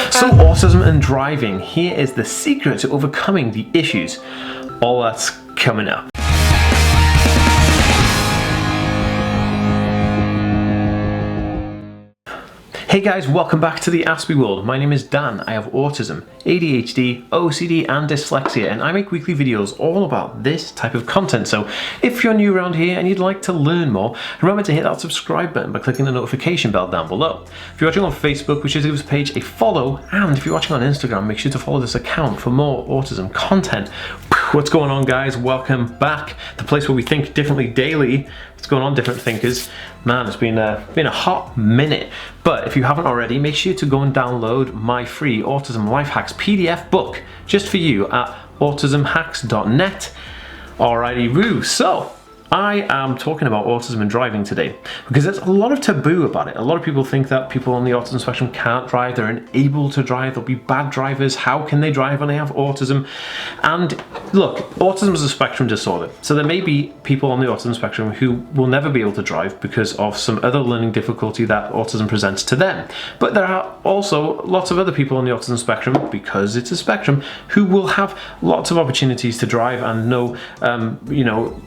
So autism and driving, here is the secret to overcoming the issues. All that's coming up. Hey guys, welcome back to the Ask Me world. My name is Dan. I have autism, ADHD, OCD and dyslexia, and I make weekly videos all about this type of content. So if you're new around here and you'd like to learn more, remember to hit that subscribe button by clicking the notification bell down below. If you're watching on Facebook, be sure to give this page a follow, and if you're watching on Instagram, make sure to follow this account for more autism content. What's going on, guys? Welcome back, the place where we think differently daily. What's going on, different thinkers? Man, it's been a hot minute. But if you haven't already, make sure to go and download my free Autism Life Hacks PDF book just for you at autismhacks.net. Alrighty, woo. So I am talking about autism and driving today because there's a lot of taboo about it. A lot of people think that people on the autism spectrum can't drive, they're unable to drive, they'll be bad drivers, how can they drive when they have autism? And look, autism is a spectrum disorder, so there may be people on the autism spectrum who will never be able to drive because of some other learning difficulty that autism presents to them. But there are also lots of other people on the autism spectrum, because it's a spectrum, who will have lots of opportunities to drive and no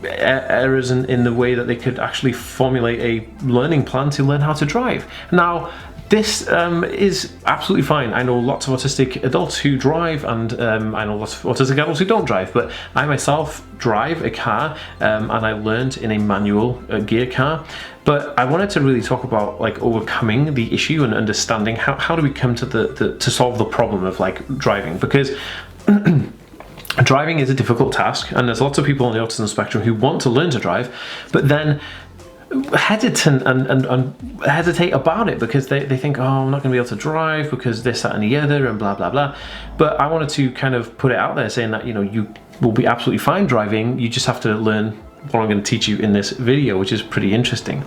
errors in the way that they could actually formulate a learning plan to learn how to drive. Now, this is absolutely fine. I know lots of autistic adults who drive, and I know lots of autistic adults who don't drive, but I myself drive a car, and I learned in a manual gear car. But I wanted to really talk about like overcoming the issue and understanding how do we come to to solve the problem of like driving, because driving is a difficult task, and there's lots of people on the autism spectrum who want to learn to drive, but then hesitant and hesitate about it because they think, oh, I'm not going to be able to drive because this, that and the other and blah blah blah. But I wanted to kind of put it out there saying that, you know, you will be absolutely fine driving, you just have to learn what I'm going to teach you in this video, which is pretty interesting.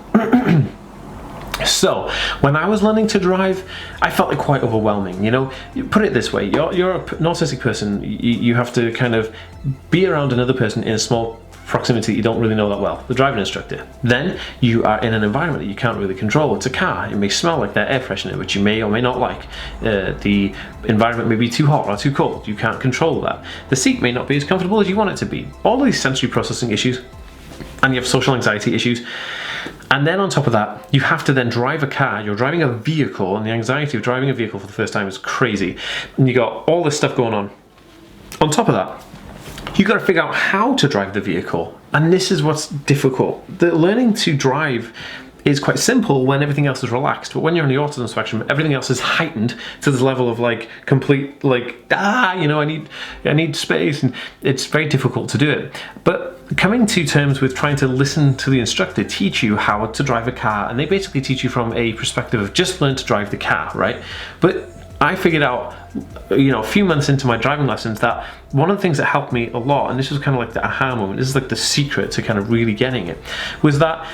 So, when I was learning to drive, I felt it quite overwhelming. You know, put it this way, you're an autistic person, you have to kind of be around another person in a small proximity that you don't really know that well, the driving instructor. Then you are in an environment that you can't really control. It's a car, it may smell like their air freshener, which you may or may not like. The environment may be too hot or too cold, you can't control that. The seat may not be as comfortable as you want it to be. All of these sensory processing issues, and you have social anxiety issues. And then on top of that, you have to then drive a car, you're driving a vehicle, and the anxiety of driving a vehicle for the first time is crazy. And you got all this stuff going on. On top of that, you got to figure out how to drive the vehicle. And this is what's difficult. The learning to drive is quite simple when everything else is relaxed, but when you're on the autism spectrum, everything else is heightened to this level of like complete I need space, and it's very difficult to do it. But coming to terms with trying to listen to the instructor teach you how to drive a car, and they basically teach you from a perspective of just learn to drive the car, right? But I figured out, you know, a few months into my driving lessons that one of the things that helped me a lot, and this was kind of like the aha moment, this is like the secret to kind of really getting it, was that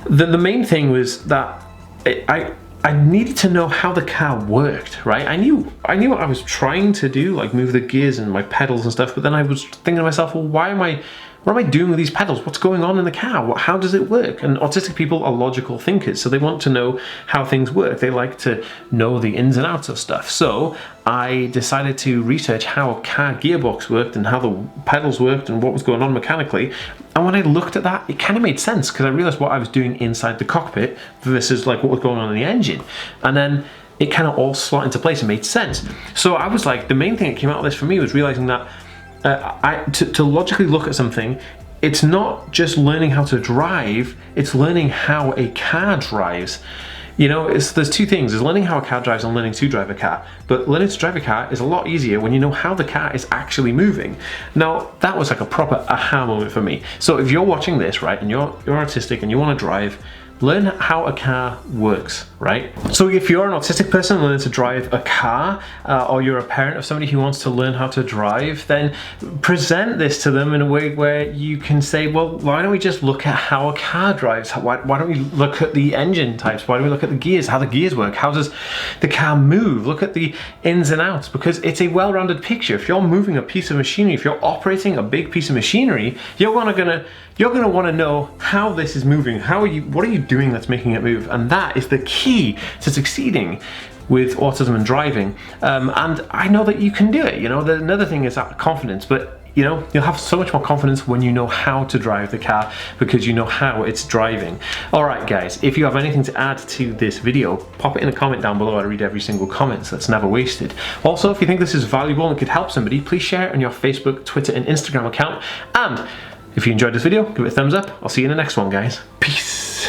the main thing was that I needed to know how the car worked, right? I knew what I was trying to do, like move the gears and my pedals and stuff, but then I was thinking to myself, well, what am I doing with these pedals? What's going on in the car? How does it work? And autistic people are logical thinkers, so they want to know how things work. They like to know the ins and outs of stuff. So I decided to research how a car gearbox worked and how the pedals worked and what was going on mechanically. And when I looked at that, it kind of made sense because I realized what I was doing inside the cockpit versus like what was going on in the engine. And then it kind of all slotted into place and made sense. So I was like, the main thing that came out of this for me was realizing that to logically look at something, it's not just learning how to drive, it's learning how a car drives. You know, there's two things, there's learning how a car drives and learning to drive a car. But learning to drive a car is a lot easier when you know how the car is actually moving. Now, that was like a proper aha moment for me. So if you're watching this, right, and you're autistic and you want to drive, learn how a car works, right? So if you're an autistic person learning to drive a car, or you're a parent of somebody who wants to learn how to drive, then present this to them in a way where you can say, well, why don't we just look at how a car drives? Why don't we look at the engine types? Why don't we look at the gears, how the gears work? How does the car move? Look at the ins and outs, because it's a well-rounded picture. If you're moving a piece of machinery, if you're operating a big piece of machinery, you're gonna want to know how this is moving. What are you doing that's making it move? And that is the key to succeeding with autism and driving, and I know that you can do it. You know, another thing is that confidence, but you know, you'll have so much more confidence when you know how to drive the car because you know how it's driving. Alright guys, if you have anything to add to this video, pop it in a comment down below. I read every single comment, so that's never wasted. Also, if you think this is valuable and could help somebody, please share it on your Facebook, Twitter and Instagram account. And if you enjoyed this video, give it a thumbs up. I'll see you in the next one, guys. Peace.